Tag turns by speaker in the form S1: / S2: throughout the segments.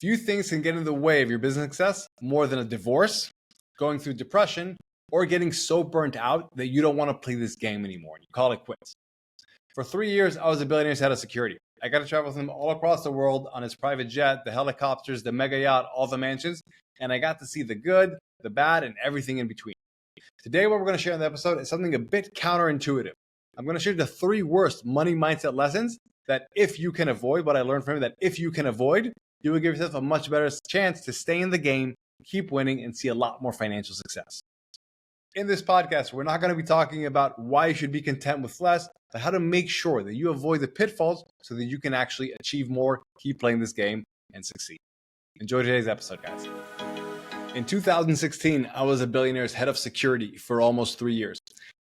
S1: Few things can get in the way of your business success more than a divorce, going through depression, or getting so burnt out that you don't want to play this game anymore. You call it quits. For 3 years, I was a Billionaire's head of security. I got to travel with him all across the world on his private jet, the helicopters, the mega yacht, all the mansions, and I got to see the good, the bad, and everything in between. Today, what we're going to share in the episode is something a bit counterintuitive. I'm going to share the 3 worst money mindset lessons that if you can avoid, what I learned from him, that if you can avoid, you will give yourself a much better chance to stay in the game, keep winning, and see a lot more financial success. In this podcast, we're not going to be talking about why you should be content with less, but how to make sure that you avoid the pitfalls so that you can actually achieve more, keep playing this game, and succeed. Enjoy today's episode, guys. In 2016, I was a Billionaire's head of security for almost 3 years.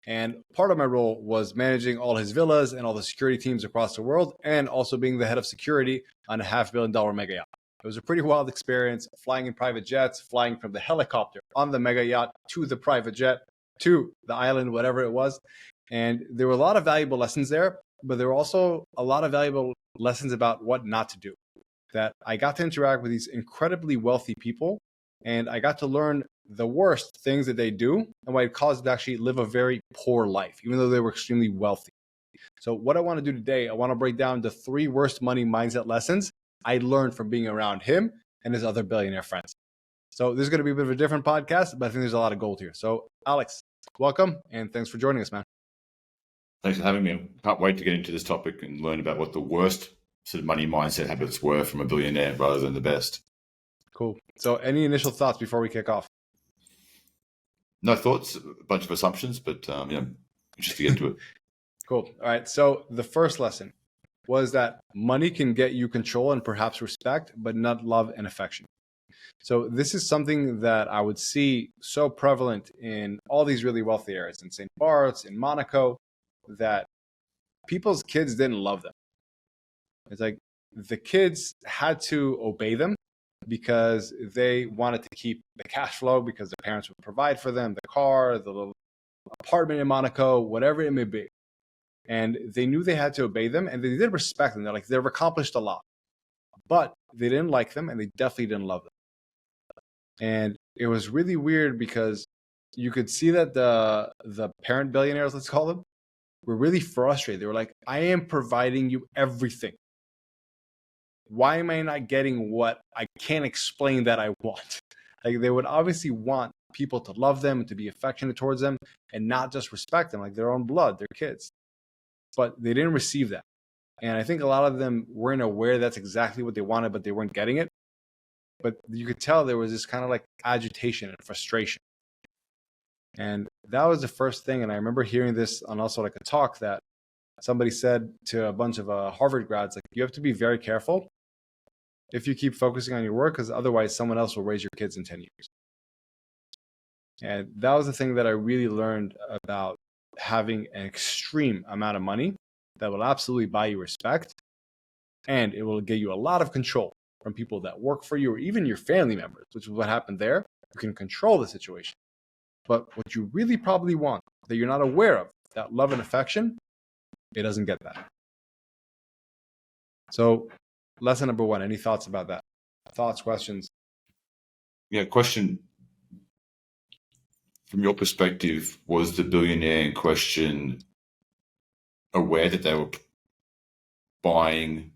S1: And part of my role was managing all his villas and all the security teams across the world, and also being the head of security on a $500 million mega yacht. It was a pretty wild experience, flying in private jets, flying from the helicopter on the mega yacht to the private jet, to the island, whatever it was. And there were a lot of valuable lessons there, but there were also a lot of valuable lessons about what not to do. That I got to interact with these incredibly wealthy people, and I got to learn the worst things that they do and why it caused them to actually live a very poor life, even though they were extremely wealthy. So what I want to do today, I want to break down the 3 worst money mindset lessons I learned from being around him and his other billionaire friends. So this is going to be a bit of a different podcast, but I think there's a lot of gold here. So Alex, welcome, and thanks for joining us, man.
S2: Thanks for having me. I can't wait to get into this topic and learn about what the worst sort of money mindset habits were from a billionaire rather than the best.
S1: Cool. So any initial thoughts before we kick off?
S2: No thoughts, a bunch of assumptions, but just to get to it.
S1: Cool. All right. So the first lesson was that money can get you control and perhaps respect, but not love and affection. So this is something that I would see so prevalent in all these really wealthy areas, in St. Bart's, in Monaco, that people's kids didn't love them. It's like the kids had to obey them because they wanted to keep the cash flow because their parents would provide for them, the car, the little apartment in Monaco, whatever it may be. And they knew they had to obey them, and they did respect them. They're like, they've accomplished a lot, but they didn't like them, and they definitely didn't love them. And it was really weird because you could see that the parent billionaires, let's call them, were really frustrated. They were like, I am providing you everything. Why am I not getting what I can't explain that I want? Like, they would obviously want people to love them, to be affectionate towards them, and not just respect them like their own blood, their kids. But they didn't receive that. And I think a lot of them weren't aware that's exactly what they wanted, but they weren't getting it. But you could tell there was this kind of like agitation and frustration. And that was the first thing. And I remember hearing this on also like a talk that somebody said to a bunch of Harvard grads, like, you have to be very careful if you keep focusing on your work, because otherwise someone else will raise your kids in 10 years. And that was the thing that I really learned about having an extreme amount of money that will absolutely buy you respect, and it will get you a lot of control from people that work for you or even your family members, which is what happened there. You can control the situation. But what you really probably want that you're not aware of, that love and affection, it doesn't get that. So lesson number 1, any thoughts about that? Thoughts, questions?
S2: Yeah, question. From your perspective, was the billionaire in question aware that they were buying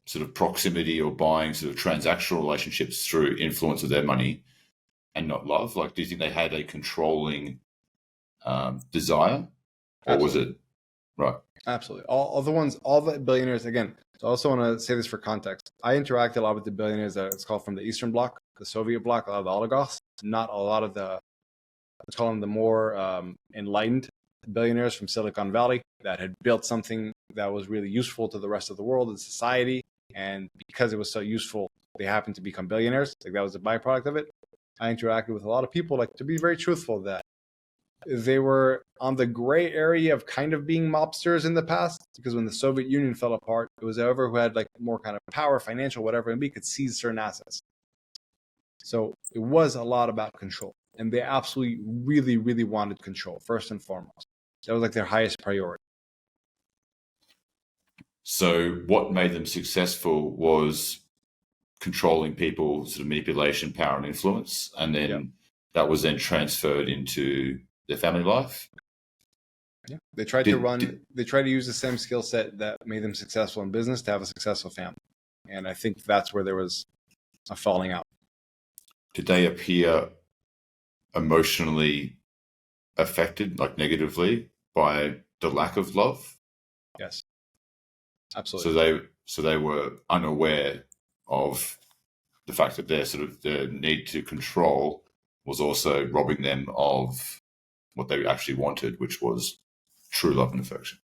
S2: sort of proximity or buying sort of transactional relationships through influence of their money and not love? Like, do you think they had a controlling desire, or was it right?
S1: Absolutely. All the billionaires, again, so I also want to say this for context. I interact a lot with the billionaires that it's called from the Eastern Bloc, the Soviet bloc, a lot of the oligarchs, not a lot of the, let's call them the more enlightened billionaires from Silicon Valley that had built something that was really useful to the rest of the world and society. And because it was so useful, they happened to become billionaires. Like, that was a byproduct of it. I interacted with a lot of people, like, to be very truthful, that they were on the gray area of kind of being mobsters in the past, because when the Soviet Union fell apart, it was whoever who had like more kind of power, financial, whatever, and we could seize certain assets. So it was a lot about control, and they absolutely really, really wanted control first and foremost. That was like their highest priority.
S2: So what made them successful was controlling people, sort of manipulation, power, and influence, and then that was then transferred into their family life.
S1: Yeah. They tried to use the same skill set that made them successful in business to have a successful family. And I think that's where there was a falling out.
S2: Did they appear emotionally affected, like negatively, by the lack of love?
S1: Yes, absolutely.
S2: So they were unaware of the fact that their need to control was also robbing them of what they actually wanted, which was true love and affection.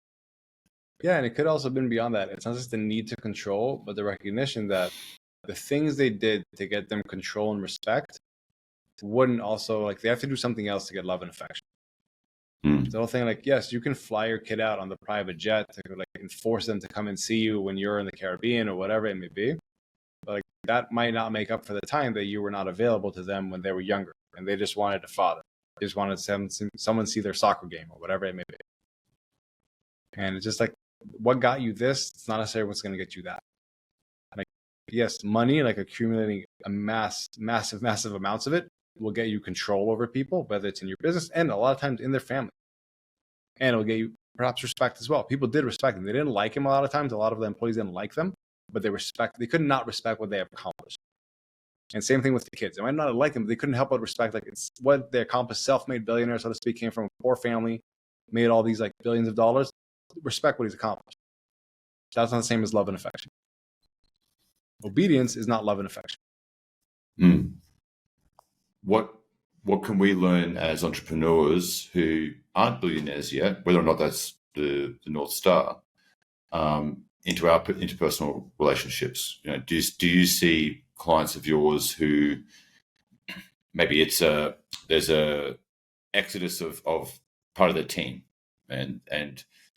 S1: Yeah, and it could also have been beyond that. It's not just the need to control, but the recognition that the things they did to get them control and respect wouldn't also, like, they have to do something else to get love and affection. The whole thing, like, yes, you can fly your kid out on the private jet to like and force them to come and see you when you're in the Caribbean or whatever it may be. But like, that might not make up for the time that you were not available to them when they were younger and they just wanted a father. They just wanted someone see their soccer game or whatever it may be. And it's just like, what got you this? It's not necessarily what's going to get you that. Like, yes, money, like accumulating a massive amounts of it, will get you control over people, whether it's in your business and a lot of times in their family. And it'll get you perhaps respect as well. People did respect him. They didn't like him a lot of times. A lot of the employees didn't like them, but they could not respect what they have accomplished. And same thing with the kids. They might not have liked them, but they couldn't help but respect, like, it's what they accomplished. Self-made billionaire, so to speak, came from a poor family, made all these like billions of dollars. Respect what he's accomplished. That's not the same as love and affection. Obedience is not love and affection.
S2: What can we learn as entrepreneurs who aren't billionaires yet, whether or not that's the North Star, into our interpersonal relationships? You know, do you see clients of yours who maybe there's a exodus of part of their team, and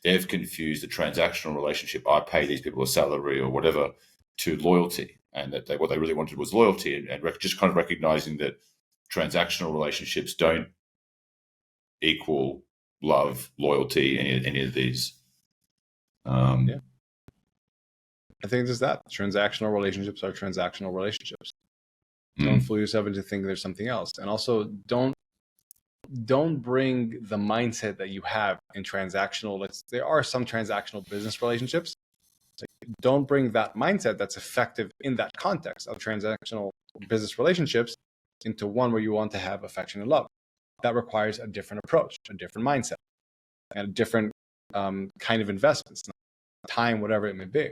S2: they've confused the transactional relationship, I pay these people a salary or whatever, to loyalty, and that what they really wanted was loyalty, and just kind of recognizing that transactional relationships don't equal love, loyalty, any of these.
S1: Yeah. I think it's that transactional relationships are transactional relationships. Don't fool yourself into thinking there's something else. And also don't bring the mindset that you have in transactional. There are some transactional business relationships. Don't bring that mindset that's effective in that context of transactional business relationships into one where you want to have affection and love. That requires a different approach, a different mindset, and a different kind of investments, time, whatever it may be.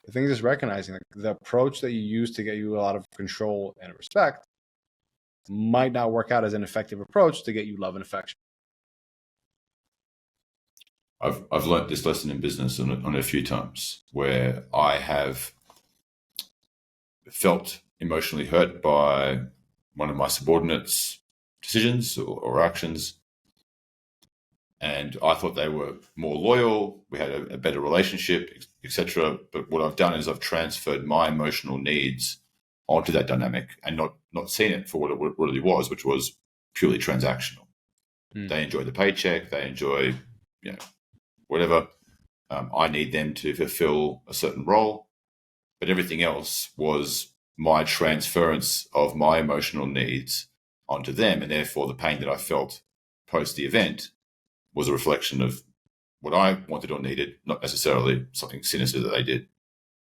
S1: The thing is just recognizing that the approach that you use to get you a lot of control and respect might not work out as an effective approach to get you love and affection.
S2: I've learned this lesson in business on a few times where I have felt emotionally hurt by one of my subordinates' decisions or actions, and I thought they were more loyal, we had a better relationship, etc. But what I've done is I've transferred my emotional needs onto that dynamic and not seen it for what it really was, which was purely transactional. They enjoy the paycheck, they enjoy, whatever. I need them to fulfill a certain role, but everything else was my transference of my emotional needs onto them, and therefore the pain that I felt post the event was a reflection of what I wanted or needed, not necessarily something sinister that they did.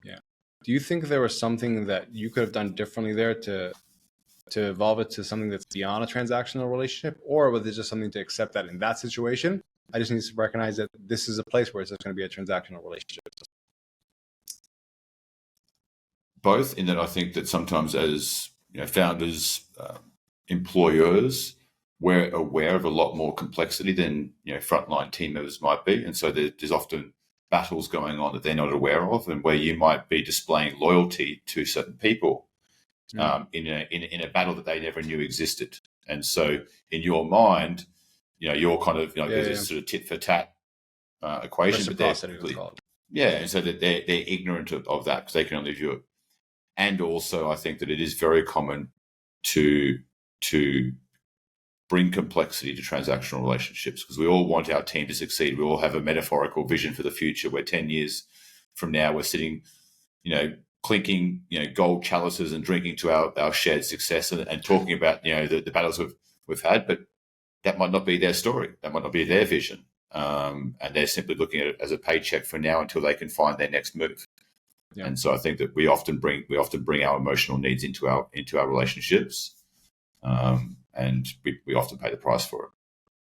S1: Yeah. Do you think there was something that you could have done differently there to evolve it to something that's beyond a transactional relationship? Or was it just something to accept that in that situation, I just need to recognize that this is a place where it's just going to be a transactional relationship?
S2: Both, in that I think that sometimes as founders, employers, we're aware of a lot more complexity than frontline team members might be, and so there's often battles going on that they're not aware of, and where you might be displaying loyalty to certain people in a battle that they never knew existed. And so in your mind, you're kind of there's this sort of tit for tat equation, but and so that they're ignorant of that because they can only view it. And also, I think that it is very common to bring complexity to transactional relationships because we all want our team to succeed. We all have a metaphorical vision for the future where 10 years from now we're sitting, clinking, gold chalices and drinking to our shared success and talking about, the battles we've had, but that might not be their story. That might not be their vision. And they're simply looking at it as a paycheck for now until they can find their next move. Yeah. And so I think that we often bring our emotional needs into our relationships, and we often pay the price for it.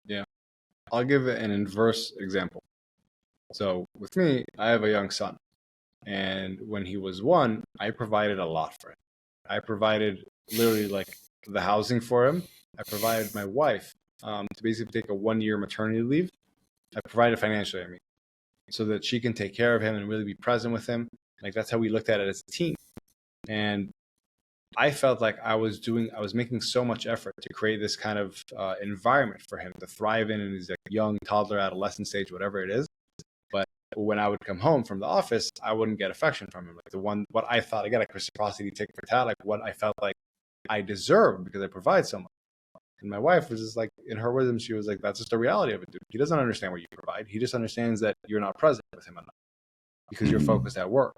S1: Yeah, I'll give an inverse example. So with me, I have a young son, and when he was 1, I provided a lot for him. I provided literally like the housing for him. I provided my wife to basically take a 1-year maternity leave. I provided financially, so that she can take care of him and really be present with him. Like, that's how we looked at it as a team. And I felt like I was making so much effort to create this kind of environment for him to thrive in his like young toddler, adolescent stage, whatever it is. But when I would come home from the office, I wouldn't get affection from him. Like what I thought, again, like reciprocity, tick for tat, like what I felt like I deserved because I provide so much. And my wife was just like, in her wisdom, she was like, that's just the reality of it, dude. He doesn't understand what you provide. He just understands that you're not present with him enough because you're focused at work.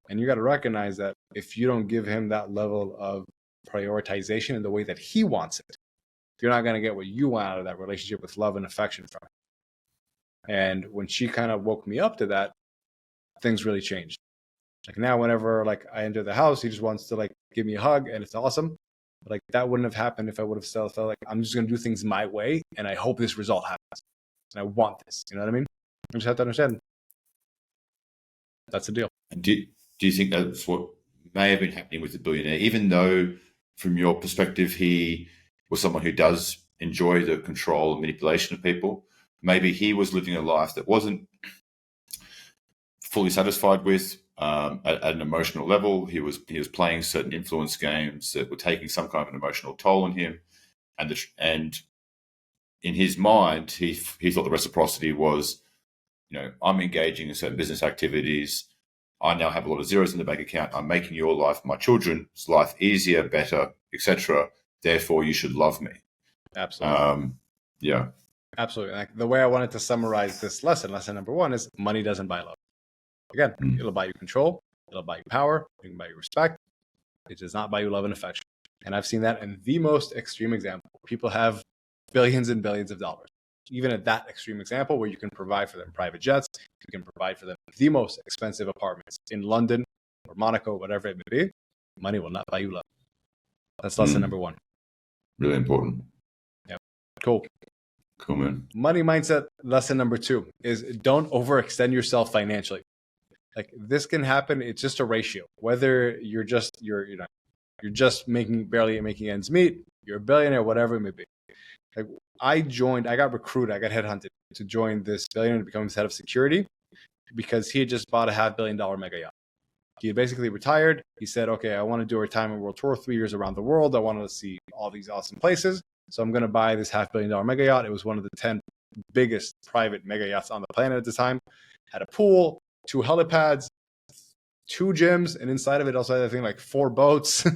S1: And you got to recognize that if you don't give him that level of prioritization in the way that he wants it, you're not going to get what you want out of that relationship with love and affection from him. And when she kind of woke me up to that, things really changed. Like now, whenever like I enter the house, he just wants to like give me a hug, and it's awesome. But like that wouldn't have happened if I would have still felt like I'm just going to do things my way, and I hope this result happens, and I want this. You know what I mean? I just have to understand that's the deal.
S2: And do you think that's what may have been happening with the billionaire, even though from your perspective he was someone who does enjoy the control and manipulation of people? Maybe he was living a life that wasn't fully satisfied with at an emotional level. He was playing certain influence games that were taking some kind of an emotional toll on him, and in his mind he thought the reciprocity was, I'm engaging in certain business activities. I now have a lot of zeros in the bank account. I'm making your life, my children's life, easier, better, etc. Therefore, you should love me.
S1: Absolutely.
S2: Yeah.
S1: Absolutely. Like the way I wanted to summarize this lesson number 1 is money doesn't buy love. Again, it'll buy you control. It'll buy you power. It can buy you respect. It does not buy you love and affection. And I've seen that in the most extreme example. People have billions and billions of dollars. Even at that extreme example where you can provide for them private jets, you can provide for them the most expensive apartments in London or Monaco, whatever it may be, money will not buy you love. That's lesson number 1.
S2: Really important.
S1: Yeah. Cool,
S2: man.
S1: Money mindset lesson number 2 is don't overextend yourself financially. Like this can happen. It's just a ratio. Whether you're just barely making ends meet, you're a billionaire, whatever it may be. Like I got recruited, I got headhunted to join this billionaire to become his head of security because he had just bought a $500 million mega yacht. He had basically retired. He said, okay, I want to do a retirement world tour, 3 years around the world. I wanted to see all these awesome places. So I'm going to buy this $500 million mega yacht. It was one of the 10 biggest private mega yachts on the planet at the time. Had a pool, 2 helipads, 2 gyms, and inside of it also had, I think, like 4 boats.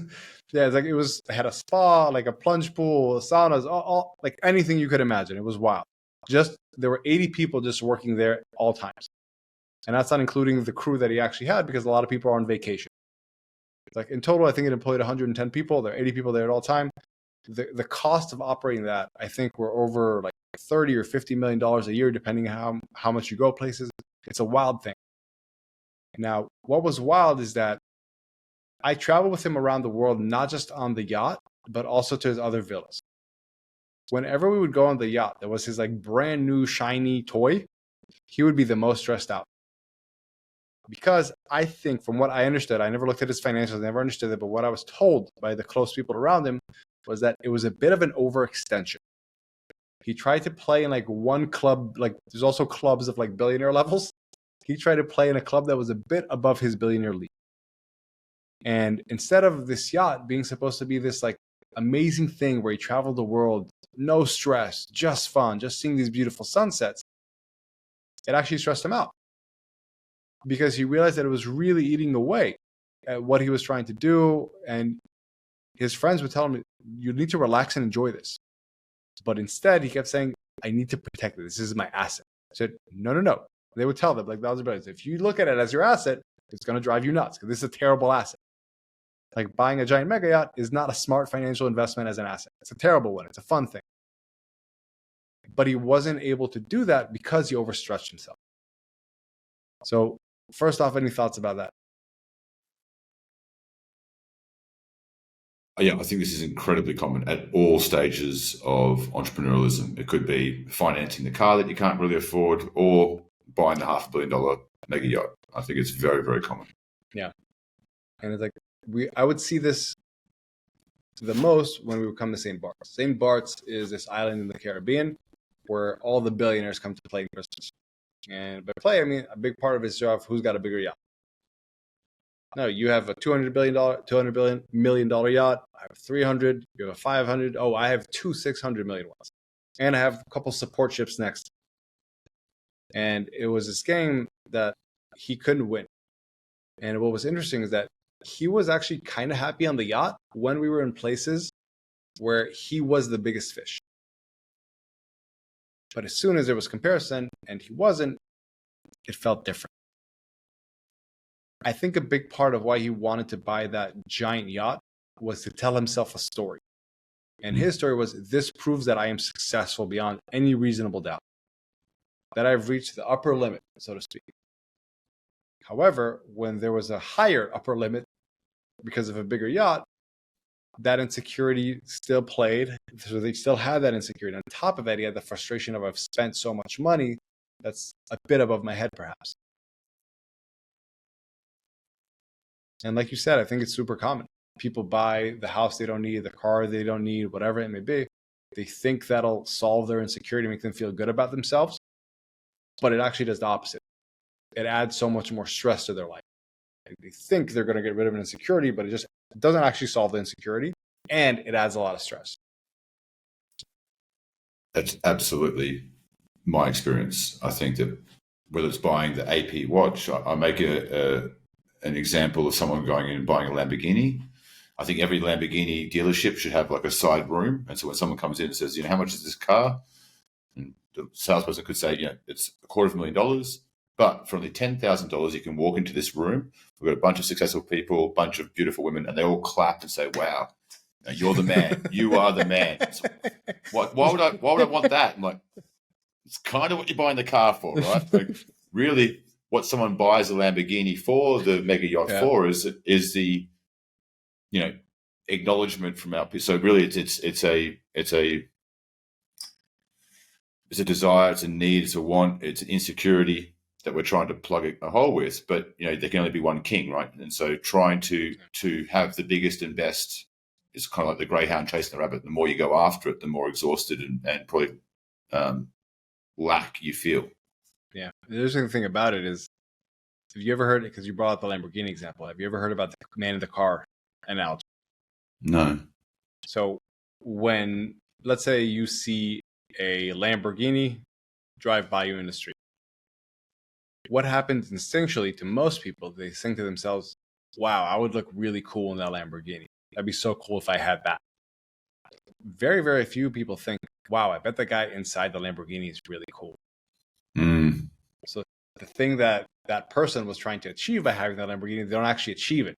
S1: Yeah, it had a spa, like a plunge pool, saunas, all like anything you could imagine. It was wild. There were 80 people just working there at all times. And that's not including the crew that he actually had because a lot of people are on vacation. Like in total, I think it employed 110 people. There are 80 people there at all time. The cost of operating that, I think, were over like $30 or $50 million a year, depending on how much you go places. It's a wild thing. Now, what was wild is that I traveled with him around the world, not just on the yacht, but also to his other villas. Whenever we would go on the yacht, there was his like brand new shiny toy. He would be the most stressed out. Because I think from what I understood, I never looked at his financials, never understood it, but what I was told by the close people around him was that it was a bit of an overextension. He tried to play in like one club, like there's also clubs of like billionaire levels. He tried to play in a club that was a bit above his billionaire league. And instead of this yacht being supposed to be this like amazing thing where he traveled the world, no stress, just fun, just seeing these beautiful sunsets, it actually stressed him out because he realized that it was really eating away at what he was trying to do. And his friends would tell him, you need to relax and enjoy this. But instead, he kept saying, I need to protect it. This is my asset. I said, no. They would tell them, like, if you look at it as your asset, It's going to drive you nuts because this is a terrible asset. Like buying a giant mega yacht is not a smart financial investment as an asset. It's a terrible one. It's a fun thing. But he wasn't able to do that because he overstretched himself. So first off, any thoughts about that?
S2: Yeah, I think this is incredibly common at all stages of entrepreneurialism. It could be financing the car that you can't really afford or buying the $500 million mega yacht. I think it's very, very common.
S1: Yeah. And it's like, I would see this the most when we would come to St. Bart's. St. Bart's is this island in the Caribbean where all the billionaires come to play in Christmas. And by play, I mean a big part of it's who's got a bigger yacht. No, you have a $200 million yacht. I have 300. You have a 500. Oh, I have two 600 million ones, and I have a couple support ships next. And it was this game that he couldn't win. And what was interesting is that he was actually kind of happy on the yacht when we were in places where he was the biggest fish. But as soon as there was comparison and he wasn't, it felt different. I think a big part of why he wanted to buy that giant yacht was to tell himself a story. And his story was, this proves that I am successful beyond any reasonable doubt, that I've reached the upper limit, so to speak. However, when there was a higher upper limit because of a bigger yacht, that insecurity still played. So they still had that insecurity. On top of that, he had the frustration of, I've spent so much money that's a bit above my head, perhaps. And like you said, I think it's super common. People buy the house they don't need, the car they don't need, whatever it may be. They think that'll solve their insecurity, make them feel good about themselves. But it actually does the opposite. It adds so much more stress to their life. They think they're going to get rid of an insecurity, but it doesn't actually solve the insecurity, and it adds a lot of stress.
S2: That's absolutely my experience. I think that whether it's buying the AP watch, I make an example of someone going in and buying a Lamborghini. I think every Lamborghini dealership should have like a side room. And so when someone comes in and says, how much is this car? And the salesperson could say, it's $250,000, but for only $10,000, you can walk into this room. We've got a bunch of successful people, a bunch of beautiful women, and they all clap and say, wow, you're the man. You are the man. So why would I want that? I'm like, it's kind of what you're buying the car for, right? Like, really, what someone buys a Lamborghini for, the mega yacht for, is the acknowledgement from our people. So really, it's a desire, it's a need, it's a want, it's an insecurity that we're trying to plug a hole with. But there can only be one king, right? And so trying to have the biggest and best is kind of like the greyhound chasing the rabbit. The more you go after it, the more exhausted and probably lack you feel.
S1: Yeah. The interesting thing about it is, have you ever heard, because you brought up the Lamborghini example, have you ever heard about the man in the car analogy?
S2: No.
S1: So when, let's say you see a Lamborghini drive by you in the street, what happens instinctually to most people? They think to themselves, wow, I would look really cool in that Lamborghini. That'd be so cool if I had that. Very, very few people think, wow, I bet the guy inside the Lamborghini is really cool. So the thing that person was trying to achieve by having that Lamborghini, they don't actually achieve it.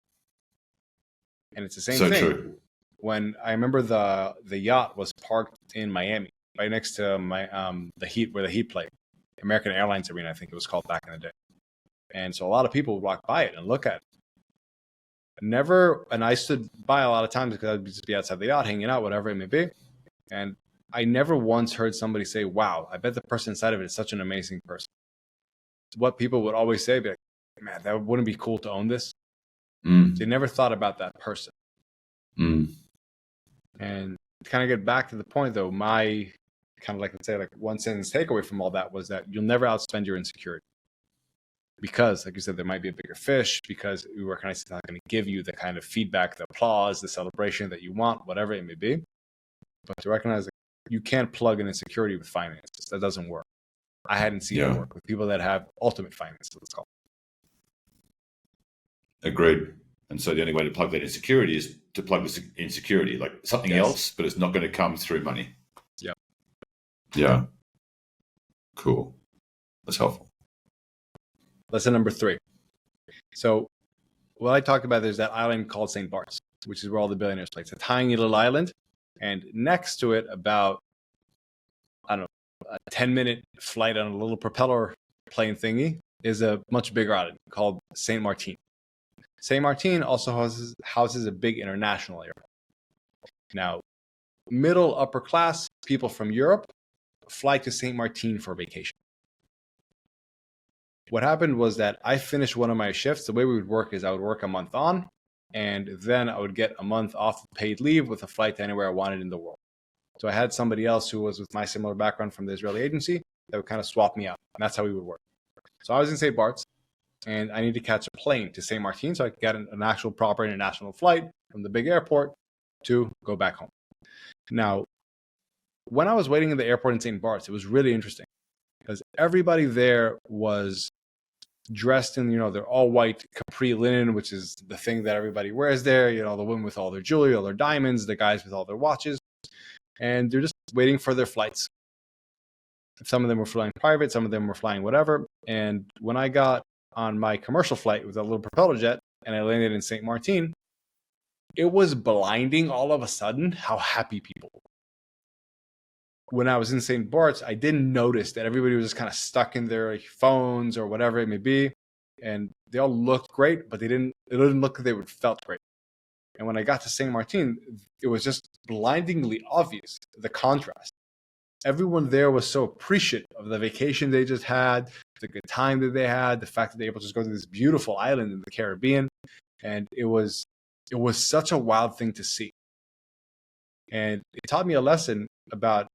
S1: And it's the same thing. True. When I remember the yacht was parked in Miami, right next to the Heat, where the Heat played, American Airlines Arena, I think it was called back in the day. And so a lot of people would walk by it and look at it. And I stood by a lot of times because I'd just be outside the yacht, hanging out, whatever it may be. And I never once heard somebody say, wow, I bet the person inside of it is such an amazing person. What people would always say, be like, man, that wouldn't be cool to own this. They never thought about that person. And to kind of get back to the point, though, my kind of let's say one sentence takeaway from all that was that you'll never outspend your insecurity. Because, like you said, there might be a bigger fish, because we recognize it's not going to give you the kind of feedback, the applause, the celebration that you want, whatever it may be. But to recognize that you can't plug an insecurity with finances. That doesn't work. I hadn't seen it work with people that have ultimate finances, let's call it.
S2: Agreed. And so the only way to plug that insecurity is to plug this insecurity, like something else, but it's not going to come through money.
S1: Yeah.
S2: Yeah. Cool. That's helpful.
S1: Lesson number 3. So what I talked about, there's that island called St. Bart's, which is where all the billionaires play. It's a tiny little island. And next to it, about, I don't know, a 10-minute flight on a little propeller plane thingy, is a much bigger island called St. Martin. St. Martin also houses a big international airport. Now, middle, upper class people from Europe fly to St. Martin for vacation. What happened was that I finished one of my shifts. The way we would work is I would work a month on, and then I would get a month off paid leave with a flight to anywhere I wanted in the world. So I had somebody else who was with my similar background from the Israeli agency that would kind of swap me out. And that's how we would work. So I was in St. Bart's, and I need to catch a plane to St. Martin so I could get an actual proper international flight from the big airport to go back home. Now, when I was waiting in the airport in St. Bart's, it was really interesting because everybody there was dressed in, their all white capri linen, which is the thing that everybody wears there. The women with all their jewelry, all their diamonds, the guys with all their watches, and they're just waiting for their flights. Some of them were flying private, some of them were flying whatever. And when I got on my commercial flight with a little propeller jet and I landed in St. Martin, it was blinding all of a sudden how happy people were. When I was in St. Bart's, I didn't notice that everybody was just kind of stuck in their phones or whatever it may be. And they all looked great, but it didn't look like they would felt great. And when I got to St. Martin, it was just blindingly obvious, the contrast. Everyone there was so appreciative of the vacation they just had, the good time that they had, the fact that they were able to just go to this beautiful island in the Caribbean. And it was such a wild thing to see. And it taught me a lesson about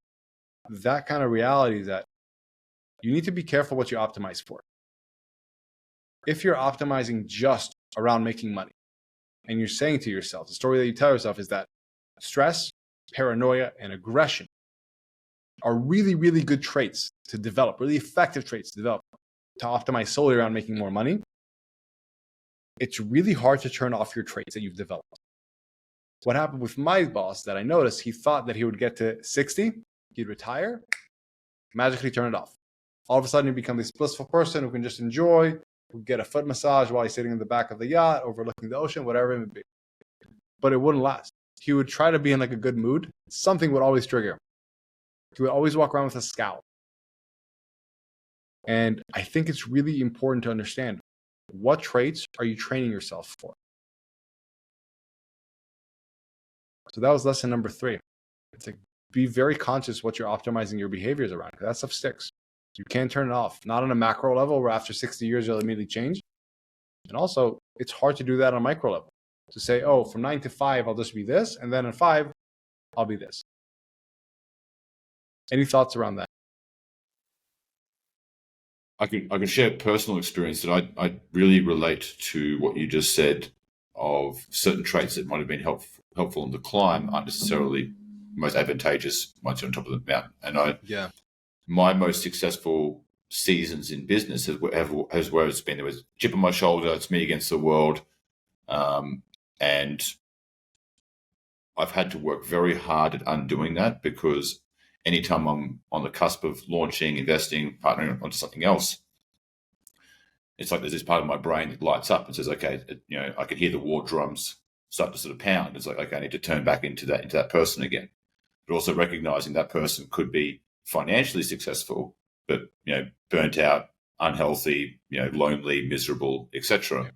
S1: that kind of reality, that you need to be careful what you optimize for. If you're optimizing just around making money, and you're saying to yourself, the story that you tell yourself is that stress, paranoia, and aggression are really, really good traits to develop, really effective traits to develop, to optimize solely around making more money, it's really hard to turn off your traits that you've developed. What happened with my boss that I noticed, he thought that he would get to 60, he'd retire, magically turn it off. All of a sudden, he'd become this blissful person who can just enjoy, who get a foot massage while he's sitting in the back of the yacht, overlooking the ocean, whatever it may be. But it wouldn't last. He would try to be in like a good mood. Something would always trigger him. He would always walk around with a scowl. And I think it's really important to understand, what traits are you training yourself for? So that was lesson number 3. It's like, be very conscious what you're optimizing your behaviors around, because that stuff sticks. You can't turn it off. Not on a macro level where after 60 years you'll immediately change. And also, it's hard to do that on a micro level. To say, oh, from 9 to 5, I'll just be this. And then at 5, I'll be this. Any thoughts around that?
S2: I can share personal experience that I really relate to what you just said, of certain traits that might have been helpful in the climb aren't necessarily most advantageous once you're on top of the mountain. And my most successful seasons in business has where it's been. There was a chip on my shoulder. It's me against the world. And I've had to work very hard at undoing that, because anytime I'm on the cusp of launching, investing, partnering onto something else, it's like there's this part of my brain that lights up and says, okay, I can hear the war drums start to sort of pound. It's like, okay, I need to turn back into that person again. But also recognizing that person could be financially successful, but burnt out, unhealthy, lonely, miserable, etc. Yeah.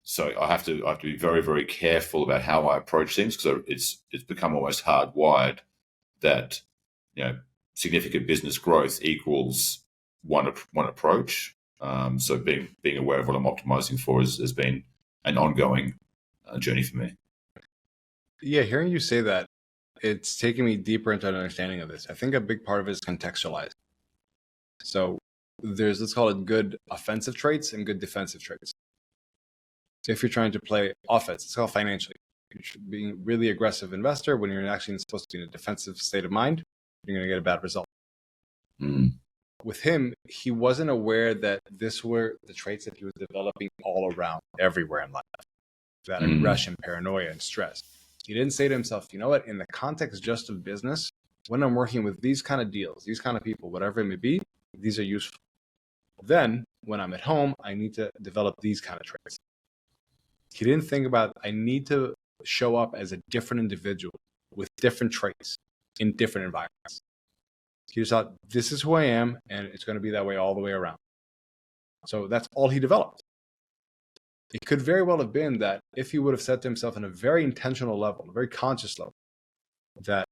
S2: So I have to be very, very careful about how I approach things, because it's become almost hardwired that significant business growth equals one approach. So being aware of what I'm optimizing for has been an ongoing journey for me.
S1: Yeah, hearing you say that, it's taking me deeper into an understanding of this. I think a big part of it is contextualized. So there's, let's call it, good offensive traits and good defensive traits. If you're trying to play offense, it's called financially. You're being really aggressive investor when you're actually supposed to be in a defensive state of mind, you're going to get a bad result. With him, he wasn't aware that this were the traits that he was developing all around, everywhere in life. That aggression, paranoia, and stress. He didn't say to himself, you know what, in the context just of business, when I'm working with these kind of deals, these kind of people, whatever it may be, these are useful. Then, when I'm at home, I need to develop these kind of traits. He didn't think about, I need to show up as a different individual with different traits in different environments. He just thought, this is who I am, and it's going to be that way all the way around. So that's all he developed. It could very well have been that if he would have said to himself in a very intentional level, a very conscious level, that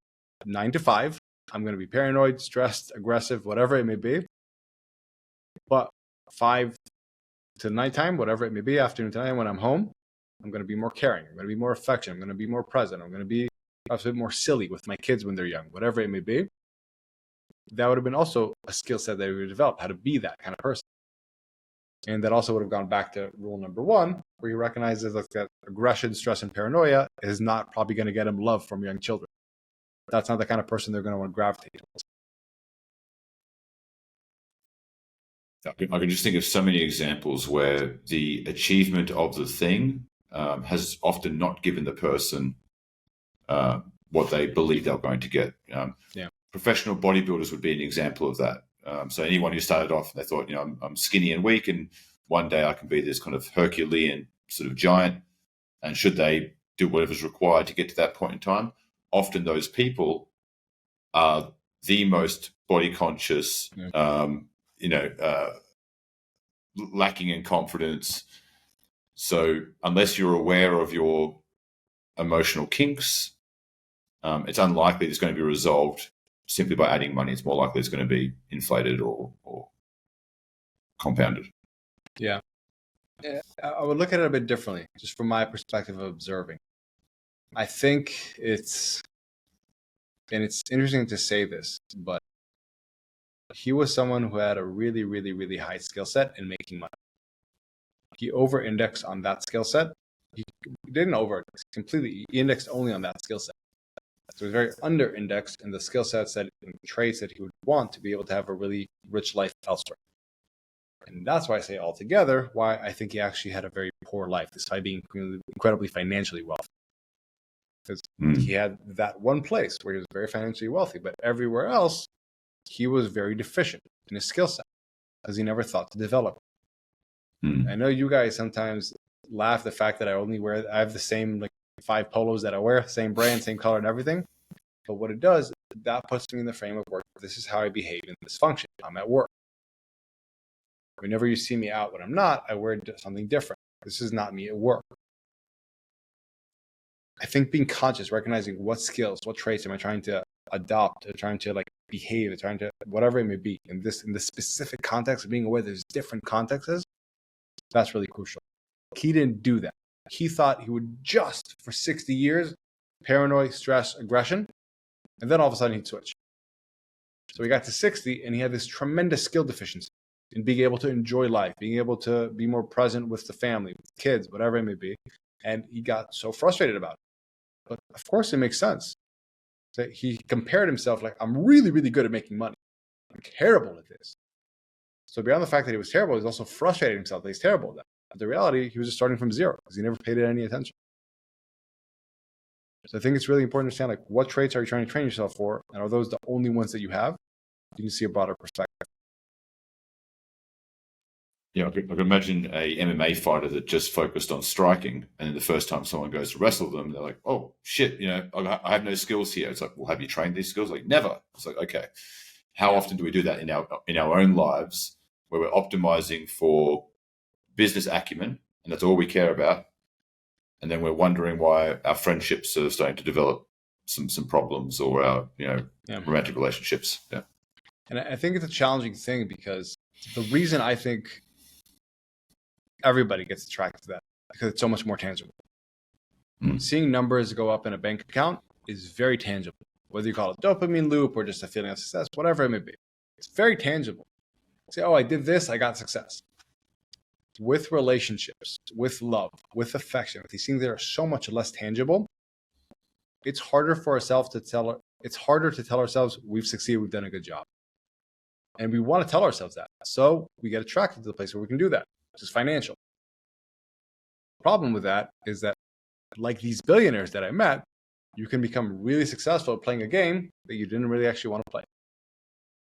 S1: 9 to 5, I'm going to be paranoid, stressed, aggressive, whatever it may be. But 5 to nighttime, whatever it may be, afternoon to night, when I'm home, I'm going to be more caring. I'm going to be more affectionate. I'm going to be more present. I'm going to be a bit more silly with my kids when they're young, whatever it may be. That would have been also a skill set that we would develop, how to be that kind of person. And that also would have gone back to rule number 1, where he recognizes that aggression, stress, and paranoia is not probably going to get him love from young children. That's not the kind of person they're going to want to gravitate towards.
S2: I can just think of so many examples where the achievement of the thing has often not given the person what they believe they're going to get. Professional bodybuilders would be an example of that. So anyone who started off, they thought, I'm skinny and weak, and one day I can be this kind of Herculean sort of giant. And should they do whatever's required to get to that point in time, often those people are the most body conscious, lacking in confidence. So unless you're aware of your emotional kinks, it's unlikely it's going to be resolved simply by adding money. It's more likely it's going to be inflated or compounded.
S1: Yeah. I would look at it a bit differently, just from my perspective of observing. I think it's interesting to say this, but he was someone who had a really, really, really high skill set in making money. He over-indexed on that skill set. He didn't over-index completely. He indexed only on that skill set. So he was very under-indexed in the skill sets and traits that he would want to be able to have a really rich life elsewhere. And that's why I say altogether why I think he actually had a very poor life, despite being incredibly financially wealthy. Because he had that one place where he was very financially wealthy, but everywhere else, he was very deficient in his skill set because he never thought to develop. I know you guys sometimes laugh at the fact that I have the same 5 polos that I wear, same brand, same color and everything. But what it does, that puts me in the frame of work. This is how I behave in this function. I'm at work. Whenever you see me out when I'm not, I wear something different. This is not me at work. I think being conscious, recognizing what skills, what traits am I trying to adopt, or trying to behave, or trying to whatever it may be in this specific context of being aware there's different contexts, that's really crucial. He didn't do that. He thought he would just for 60 years paranoid, stress, aggression, and then all of a sudden he'd switch. So he got to 60 and he had this tremendous skill deficiency in being able to enjoy life, being able to be more present with the family, with kids, whatever it may be. And he got so frustrated about it. But of course it makes sense. So he compared himself I'm really, really good at making money. I'm terrible at this. So beyond the fact that he was terrible, he's also frustrated himself that he's terrible at that. But the reality, he was just starting from zero because he never paid it any attention. So I think it's really important to understand what traits are you trying to train yourself for, and are those the only ones that you have? You can see a broader perspective.
S2: Yeah, I could imagine a MMA fighter that just focused on striking, and then the first time someone goes to wrestle them, they're like, "Oh shit, I have no skills here." It's like, "Well, have you trained these skills?" Like, never. It's like, okay, how often do we do that in our own lives, where we're optimizing for business acumen, and that's all we care about, and then we're wondering why our friendships are starting to develop some problems, or our romantic relationships. Yeah,
S1: and I think it's a challenging thing because the reason I think everybody gets attracted to that because it's so much more tangible. Seeing numbers go up in a bank account is very tangible. Whether you call it dopamine loop or just a feeling of success, whatever it may be, it's very tangible. Say, "Oh, I did this, I got success." With relationships, with love, with affection, with these things that are so much less tangible, it's harder for ourselves to tell. It's harder to tell ourselves we've succeeded, we've done a good job, and we want to tell ourselves that. So we get attracted to the place where we can do that, which is financial. The problem with that is that, like these billionaires that I met, you can become really successful at playing a game that you didn't really actually want to play.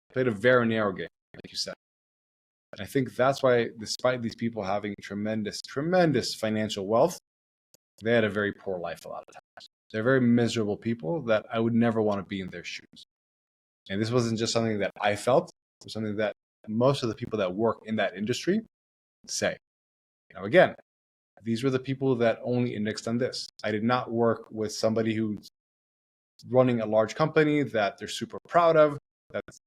S1: You played a very narrow game, like you said. And I think that's why, despite these people having tremendous, tremendous financial wealth, they had a very poor life a lot of times. They're very miserable people that I would never want to be in their shoes. And this wasn't just something that I felt, it was something that most of the people that work in that industry say. Now, again, these were the people that only indexed on this. I did not work with somebody who's running a large company that they're super proud of, that's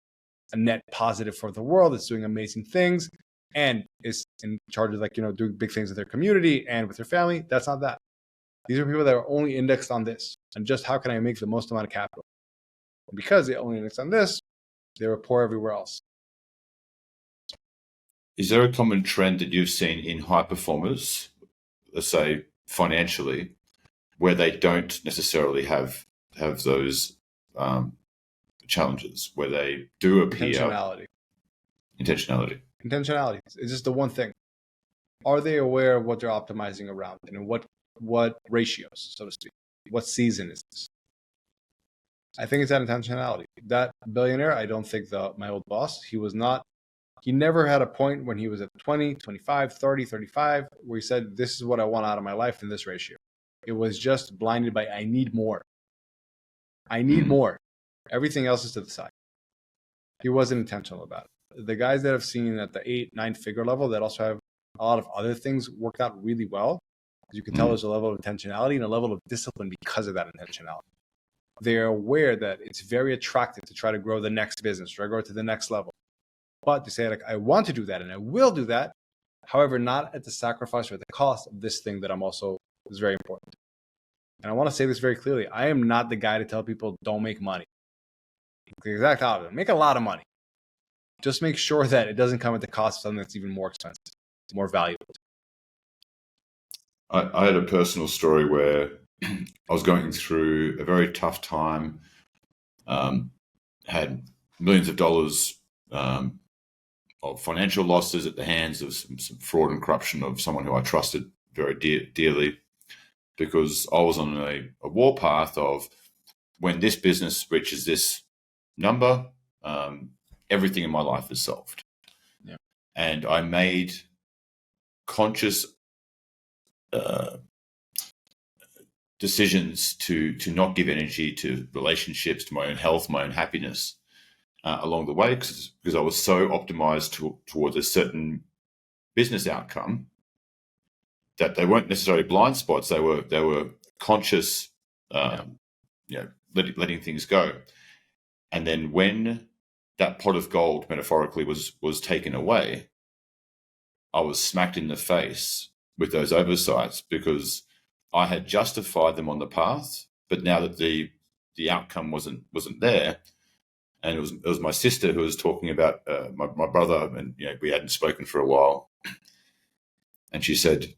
S1: a net positive for the world, that's doing amazing things, and is in charge of doing big things with their community and with their family. That's not that. These are people that are only indexed on this and just how can I make the most amount of capital. And because they only indexed on this, they were poor everywhere else.
S2: Is there a common trend that you've seen in high performers, let's say financially, where they don't necessarily have those challenges, where they do appear intentionality?
S1: It's just the one thing. Are they aware of what they're optimizing around and in what ratios, so to speak? What season is this? I think it's that intentionality. That billionaire, I don't think my old boss, he never had a point when he was at 20, 25, 30, 35, where he said, this is what I want out of my life in this ratio. It was just blinded by, I need more. I need more. Everything else is to the side. He wasn't intentional about it. The guys that I've seen at the 8-9 figure level that also have a lot of other things worked out really well, as you can tell, there's a level of intentionality and a level of discipline because of that intentionality. They're aware that it's very attractive to try to grow the next business, try to grow to the next level. But to say, like, I want to do that and I will do that, however, not at the sacrifice or the cost of this thing that is very important. And I want to say this very clearly. I am not the guy to tell people don't make money. The exact opposite. Make a lot of money. Just make sure that it doesn't come at the cost of something that's even more expensive, more valuable.
S2: I had a personal story where I was going through a very tough time, had millions of dollars of financial losses at the hands of some fraud and corruption of someone who I trusted very dearly, because I was on a warpath of when this business reaches this number, everything in my life is solved.
S1: Yeah.
S2: And I made conscious decisions to not give energy to relationships, to my own health, my own happiness along the way, because I was so optimized towards a certain business outcome that they weren't necessarily blind spots. They were conscious, letting things go. And then when that pot of gold, metaphorically, was taken away, I was smacked in the face with those oversights because I had justified them on the path, but now that the outcome wasn't there, and it was my sister who was talking about my brother, and we hadn't spoken for a while, and she said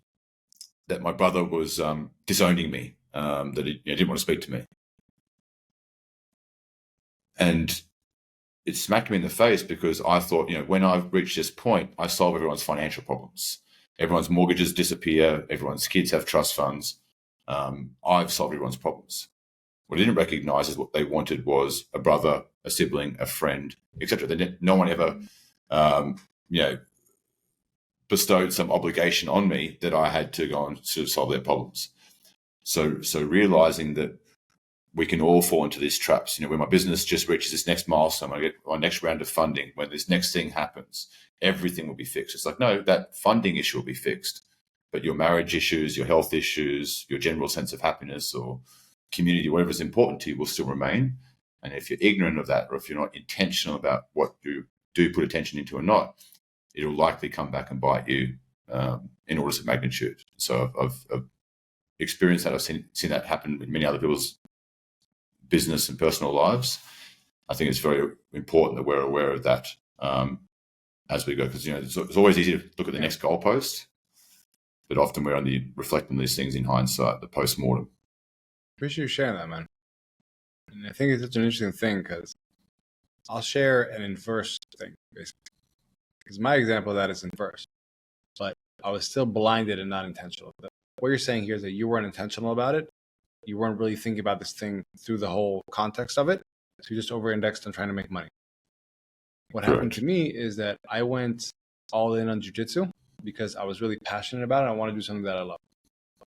S2: that my brother was disowning me, that he didn't want to speak to me, and it smacked me in the face because I thought, when I've reached this point, I solve everyone's financial problems. Everyone's mortgages disappear. Everyone's kids have trust funds. I've solved everyone's problems. What I didn't recognize is what they wanted was a brother, a sibling, a friend, etc. No one ever, bestowed some obligation on me that I had to go and sort of solve their problems. So realizing that we can all fall into these traps. When my business just reaches this next milestone, I get my next round of funding, when this next thing happens, everything will be fixed. It's like, no, that funding issue will be fixed, but your marriage issues, your health issues, your general sense of happiness or community, whatever is important to you, will still remain. And if you're ignorant of that, or if you're not intentional about what you do put attention into or not, it'll likely come back and bite you in orders of magnitude. So I've experienced that. I've seen that happen in many other people's business and personal lives. I think it's very important that we're aware of that as we go, because it's always easy to look at the next goalpost, but often we're only reflecting these things in hindsight, the post-mortem.
S1: Appreciate you sharing that, man. And I think it's such an interesting thing because I'll share an inverse thing, basically. Because my example of that is inverse, but I was still blinded and not intentional. What you're saying here is that you weren't intentional about it. You weren't really thinking about this thing through the whole context of it. So you just over-indexed on trying to make money. What happened to me is that I went all in on jiu-jitsu because I was really passionate about it. I want to do something that I love.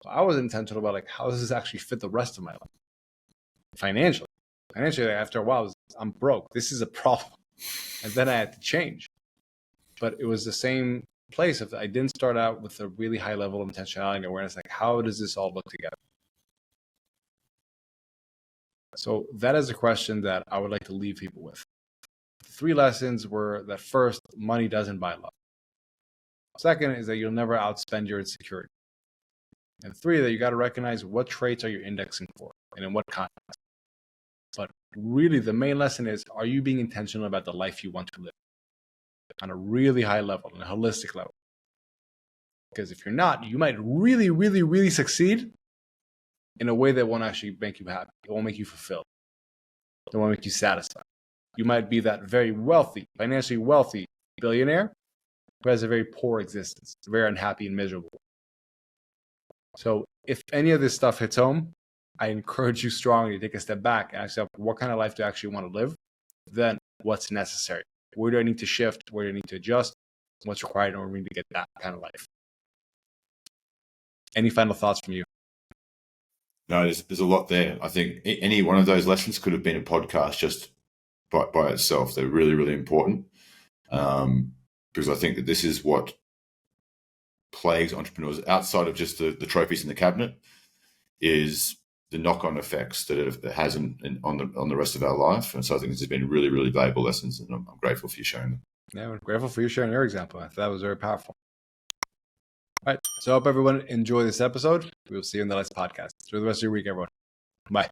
S1: I was intentional about like, how does this actually fit the rest of my life financially? Financially, after a while, I'm broke. This is a problem. And then I had to change. But it was the same place. If I didn't start out with a really high level of intentionality and awareness, like how does this all look together? So that is a question that I would like to leave people with. The 3 lessons were that first, money doesn't buy love. Second is that you'll never outspend your insecurity. And 3, that you got to recognize what traits are you indexing for and in what context. But really the main lesson is, are you being intentional about the life you want to live on a really high level, on a holistic level? Because if you're not, you might really, really, really succeed in a way that won't actually make you happy. It won't make you fulfilled. It won't make you satisfied. You might be that very wealthy, financially wealthy billionaire who has a very poor existence, very unhappy and miserable. So if any of this stuff hits home, I encourage you strongly to take a step back and ask yourself, what kind of life do I actually want to live? Then what's necessary? Where do I need to shift? Where do I need to adjust? What's required in order for me to get that kind of life? Any final thoughts from you?
S2: No, there's a lot there. I think any one of those lessons could have been a podcast just by itself. They're really, really important, because I think that this is what plagues entrepreneurs outside of just the trophies in the cabinet, is the knock-on effects that it has on the rest of our life. And so I think this has been really, really valuable lessons, and I'm grateful for you sharing them.
S1: Yeah, we're grateful for you sharing your example. I thought that was very powerful. All right. So I hope everyone enjoyed this episode. We will see you in the next podcast. Enjoy the rest of your week, everyone. Bye.